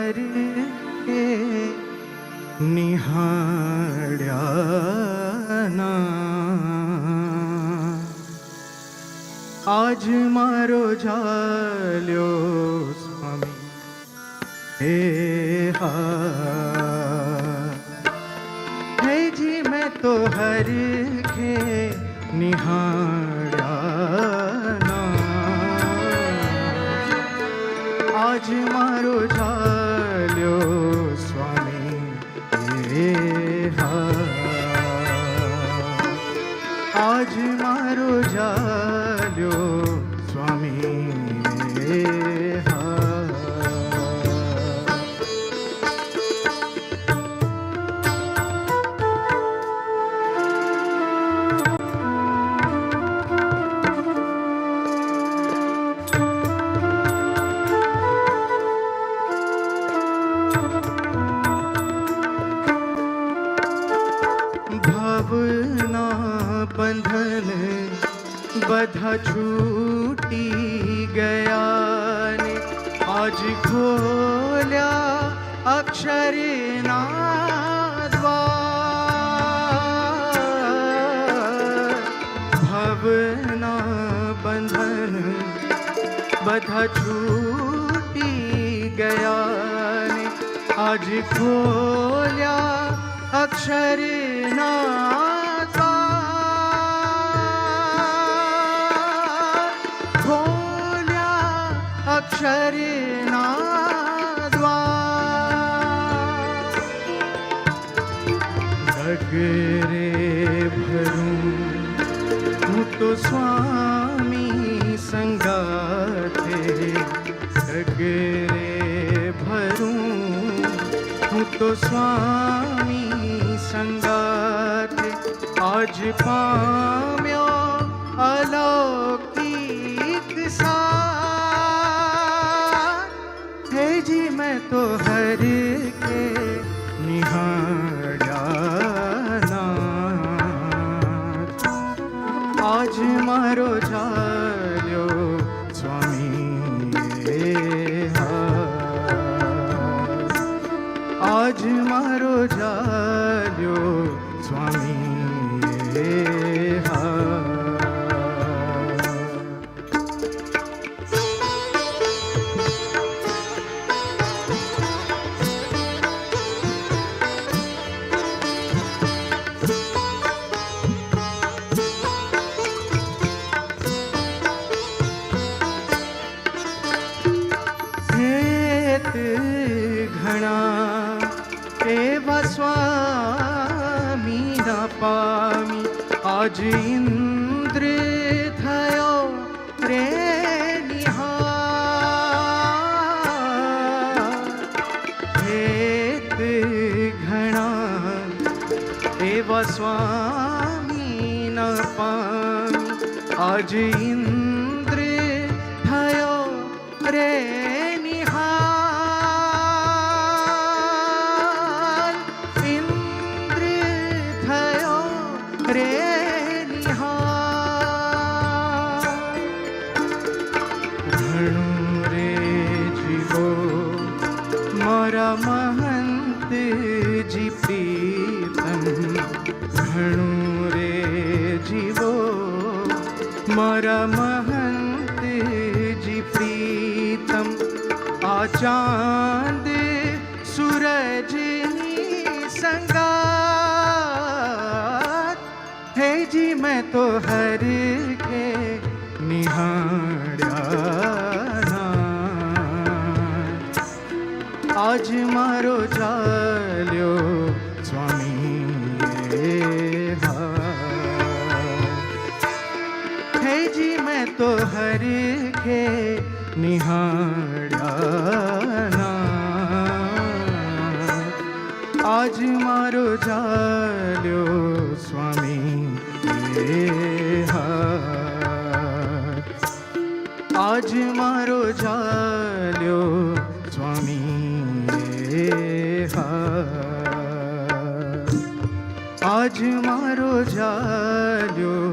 હર કે નિહાળ્યા આજ મારો ઝાલ્યો સ્વામી હે હે જી મેં તો હર કે નિહાળ્યા આજ મારો ઝાલ્યો સ્વામી હે આજ મારો ઝાલ્યો સ્વામી હે બંધન બધા છૂટી ગયા ને આજ ખોલ્યા અક્ષરના દ્વાર ભવના બંધન બધા છૂટી ગયા ને આજ ખોલ્યા અક્ષરના અક્ષરના દ્વાર ડગરે ભરું હું તો સ્વામી સંગાથે ડગરે ભરું હું તો સ્વામી સંગાથે આજ પામ્યો અલૌકિક मैं तो हर के निहाळ्या आज मारो ઝાલ્યો સ્વામી આજ મારો ઝાલ્યો સ્વામી ઘણા એવા સ્વામી ના પામી આજ ઇન્દ્ર થયો રે નિહાળ હેત ઘણા એવા સ્વામી ના પામી આજ ઇન્દ્ર થયો રે મહંતજી પ્રીતમ ઘણું રે જીવો મારા મહંતજી પ્રીતમ આ ચાંદ સૂરજની સંગાત હે જી મેં તો હર કે નિહાળ્યા આજ મારો ઝાલ્યો સ્વામી હે જી મેં તો હર કે નિહાળ્યા આજ મારો ઝાલ્યો સ્વામી આજ મારો ઝાલ્યો સ્વામી આજ મારો ઝાલ્યો